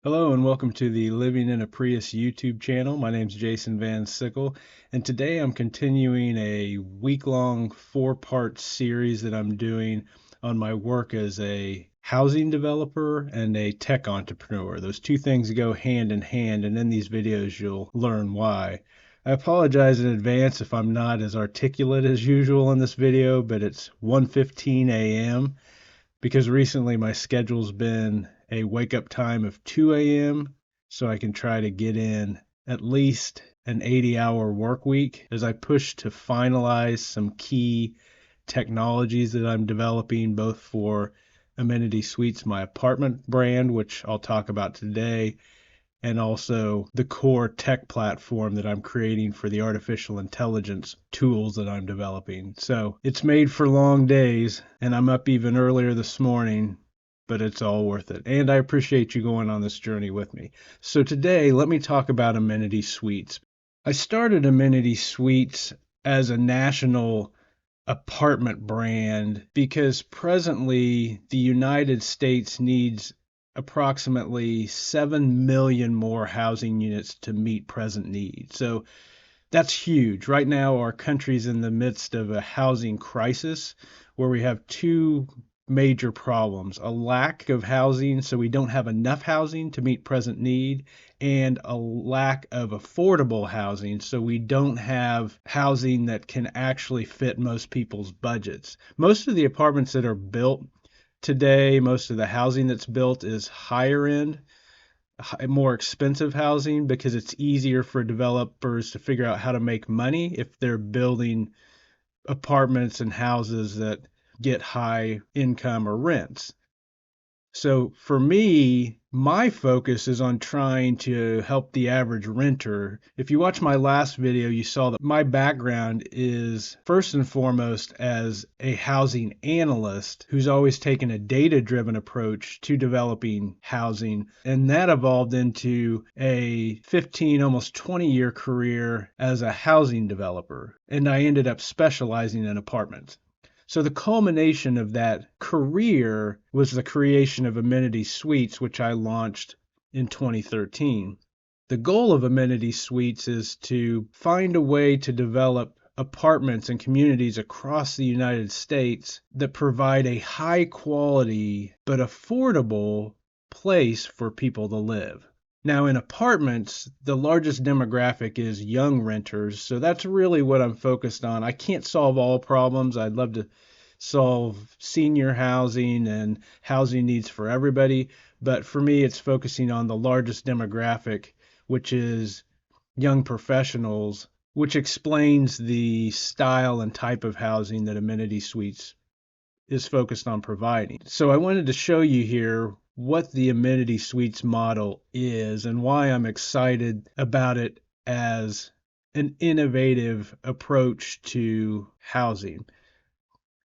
Hello and welcome to the Living in a Prius YouTube channel. My name is Jason Van Sickle, and today I'm continuing a week-long four-part series that I'm doing on my work as a housing developer and a tech entrepreneur. Those two things go hand in hand, and in these videos you'll learn why. I apologize in advance if I'm not as articulate as usual in this video, but it's 1:15 a.m. because recently my schedule's been a wake up time of 2 a.m. so I can try to get in at least an 80-hour work week as I push to finalize some key technologies that I'm developing both for Amenity Suites, my apartment brand, which I'll talk about today, and also the core tech platform that I'm creating for the artificial intelligence tools that I'm developing. So it's made for long days, and I'm up even earlier this morning, but it's all worth it. And I appreciate you going on this journey with me. So today, let me talk about Amenity Suites. I started Amenity Suites as a national apartment brand because presently the United States needs approximately 7 million more housing units to meet present needs. So that's huge. Right now, our country's in the midst of a housing crisis where we have two major problems: a lack of housing, so we don't have enough housing to meet present need, and a lack of affordable housing, so we don't have housing that can actually fit most people's budgets. Most of the apartments that are built today, most of the housing that's built is higher end, more expensive housing because it's easier for developers to figure out how to make money if they're building apartments and houses that get high income or rents. So for me, my focus is on trying to help the average renter. If you watch my last video, you saw that my background is first and foremost as a housing analyst who's always taken a data-driven approach to developing housing. And that evolved into a 15, almost 20-year career as a housing developer. And I ended up specializing in apartments. So the culmination of that career was the creation of Amenity Suites, which I launched in 2013. The goal of Amenity Suites is to find a way to develop apartments and communities across the United States that provide a high quality but affordable place for people to live. Now, in apartments, the largest demographic is young renters, so that's really what I'm focused on. I can't solve all problems. I'd love to solve senior housing and housing needs for everybody, but for me, it's focusing on the largest demographic, which is young professionals, which explains the style and type of housing that Amenity Suites is focused on providing. So I wanted to show you here what the Amenity Suites model is and why I'm excited about it as an innovative approach to housing.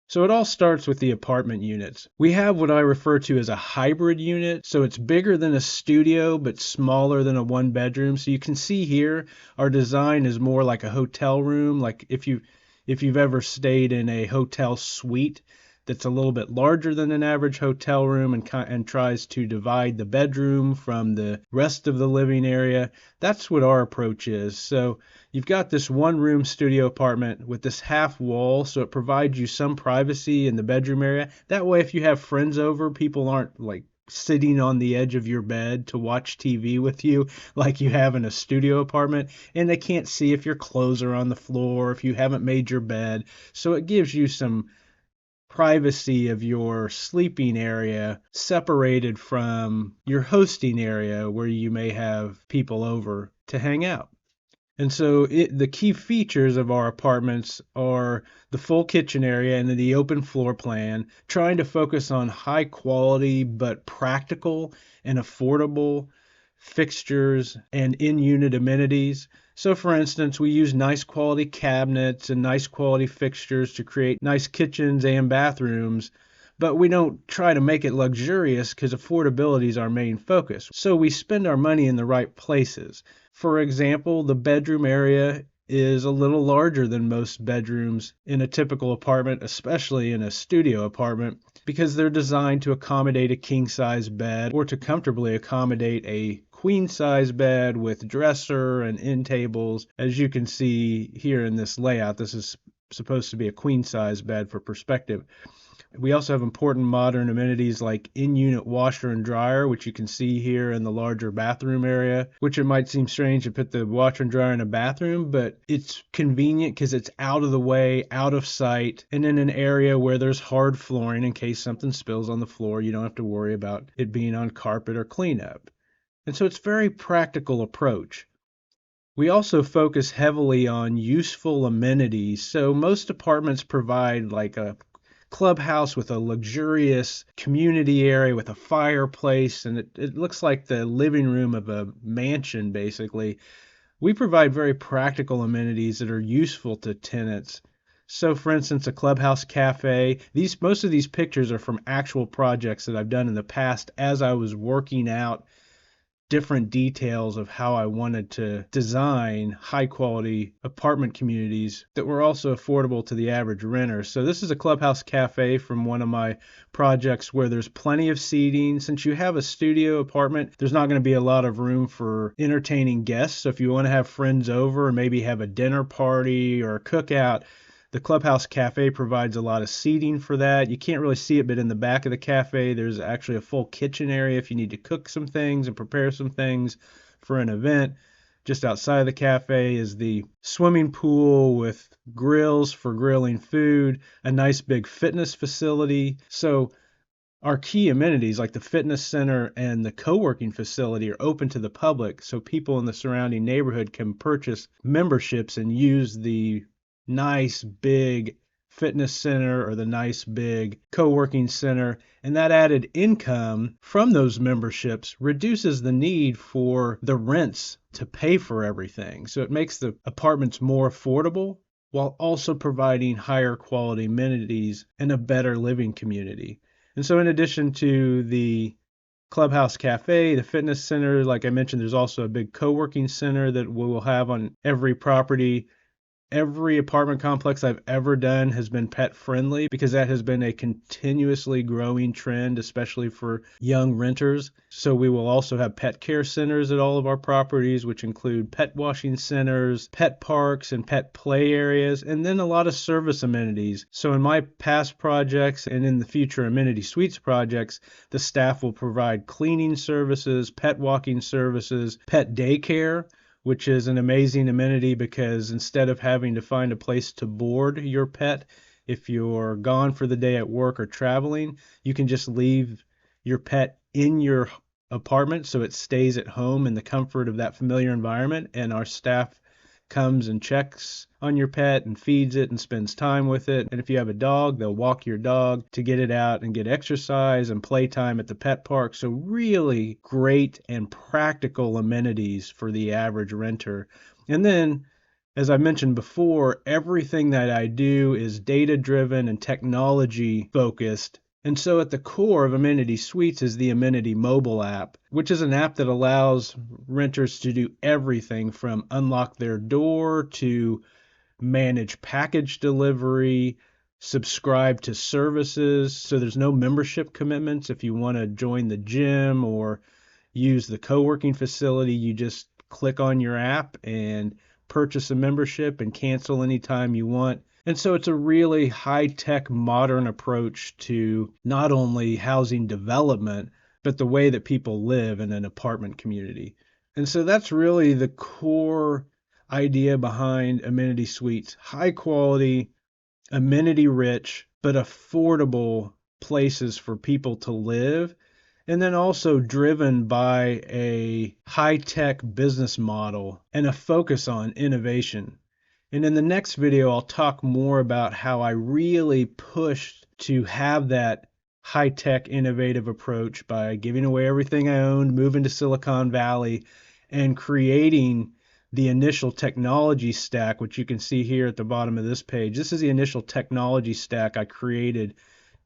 So it all starts with the apartment units. We have what I refer to as a hybrid unit. So it's bigger than a studio, but smaller than a one bedroom. So you can see here, our design is more like a hotel room. Like if you've ever stayed in a hotel suite that's a little bit larger than an average hotel room and tries to divide the bedroom from the rest of the living area, that's what our approach is. So you've got this one room studio apartment with this half wall, so it provides you some privacy in the bedroom area. That way, if you have friends over, people aren't like sitting on the edge of your bed to watch TV with you like you have in a studio apartment, and they can't see if your clothes are on the floor, if you haven't made your bed. So it gives you some privacy of your sleeping area separated from your hosting area where you may have people over to hang out. And so the key features of our apartments are the full kitchen area and the open floor plan, trying to focus on high quality but practical and affordable fixtures and in-unit amenities. So for instance, we use nice quality cabinets and nice quality fixtures to create nice kitchens and bathrooms, but we don't try to make it luxurious because affordability is our main focus. So we spend our money in the right places. For example, the bedroom area is a little larger than most bedrooms in a typical apartment, especially in a studio apartment, because they're designed to accommodate a king size bed or to comfortably accommodate a queen size bed with dresser and end tables. As you can see here in this layout, this is supposed to be a queen size bed for perspective. We also have important modern amenities like in-unit washer and dryer, which you can see here in the larger bathroom area, which it might seem strange to put the washer and dryer in a bathroom, but it's convenient because it's out of the way, out of sight, and in an area where there's hard flooring in case something spills on the floor. You don't have to worry about it being on carpet or cleanup. And so it's a very practical approach. We also focus heavily on useful amenities. So most apartments provide like a clubhouse with a luxurious community area with a fireplace, and it looks like the living room of a mansion, basically. We provide very practical amenities that are useful to tenants. So, for instance, a clubhouse cafe. Most of these pictures are from actual projects that I've done in the past as I was working out different details of how I wanted to design high quality apartment communities that were also affordable to the average renter. So this is a clubhouse cafe from one of my projects where there's plenty of seating. Since you have a studio apartment, there's not going to be a lot of room for entertaining guests. So if you want to have friends over or maybe have a dinner party or a cookout, the Clubhouse Cafe provides a lot of seating for that. You can't really see it, but in the back of the cafe, there's actually a full kitchen area if you need to cook some things and prepare some things for an event. Just outside of the cafe is the swimming pool with grills for grilling food, a nice big fitness facility. So our key amenities like the fitness center and the co-working facility are open to the public, so people in the surrounding neighborhood can purchase memberships and use the nice big fitness center or the nice big co-working center. And that added income from those memberships reduces the need for the rents to pay for everything. So it makes the apartments more affordable while also providing higher quality amenities and a better living community. And so in addition to the Clubhouse Cafe, the fitness center, like I mentioned, there's also a big co-working center that we will have on every property. Every apartment complex I've ever done has been pet friendly because that has been a continuously growing trend, especially for young renters. So we will also have pet care centers at all of our properties, which include pet washing centers, pet parks, and pet play areas, and then a lot of service amenities. So in my past projects and in the future Amenity Suites projects, the staff will provide cleaning services, pet walking services, pet daycare, which is an amazing amenity because instead of having to find a place to board your pet, if you're gone for the day at work or traveling, you can just leave your pet in your apartment so it stays at home in the comfort of that familiar environment. And our staff comes and checks on your pet and feeds it and spends time with it. And if you have a dog, they'll walk your dog to get it out and get exercise and playtime at the pet park. So really great and practical amenities for the average renter. And then, as I mentioned before, everything that I do is data driven and technology focused. And so at the core of Amenity Suites is the Amenity mobile app, which is an app that allows renters to do everything from unlock their door to manage package delivery, subscribe to services. So there's no membership commitments. If you want to join the gym or use the co-working facility, you just click on your app and purchase a membership and cancel anytime you want. And so it's a really high-tech, modern approach to not only housing development, but the way that people live in an apartment community. And so that's really the core idea behind Amenity Suites. High quality, amenity rich, but affordable places for people to live. And then also driven by a high tech business model and a focus on innovation. And in the next video, I'll talk more about how I really pushed to have that high tech innovative approach by giving away everything I owned, moving to Silicon Valley, and creating the initial technology stack, which you can see here at the bottom of this page. This is the initial technology stack I created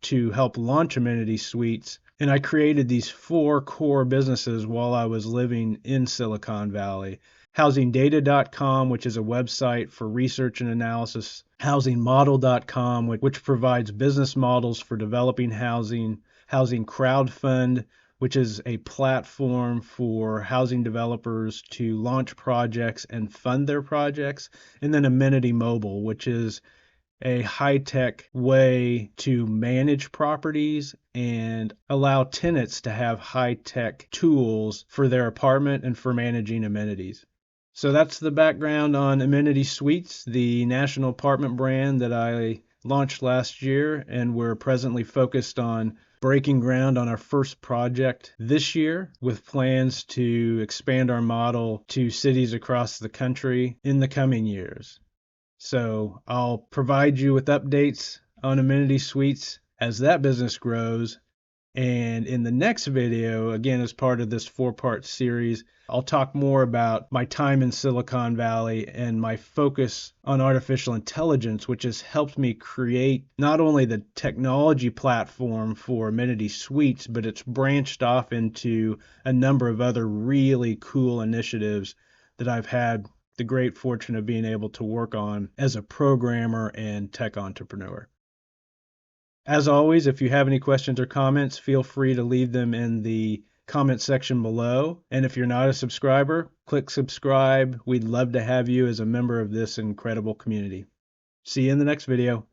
to help launch Amenity Suites. And I created these 4 core businesses while I was living in Silicon Valley. housingdata.com, which is a website for research and analysis, housingmodel.com, which provides business models for developing housing, Housing Crowdfund, which is a platform for housing developers to launch projects and fund their projects, and then Amenity Mobile, which is a high-tech way to manage properties and allow tenants to have high-tech tools for their apartment and for managing amenities. So that's the background on Amenity Suites, the national apartment brand that I launched last year, and we're presently focused on breaking ground on our first project this year with plans to expand our model to cities across the country in the coming years. So I'll provide you with updates on Amenity Suites as that business grows. And in the next video, again, as part of this four-part series, I'll talk more about my time in Silicon Valley and my focus on artificial intelligence, which has helped me create not only the technology platform for Amenity Suites, but it's branched off into a number of other really cool initiatives that I've had the great fortune of being able to work on as a programmer and tech entrepreneur. As always, if you have any questions or comments, feel free to leave them in the comment section below. And if you're not a subscriber, click subscribe. We'd love to have you as a member of this incredible community. See you in the next video.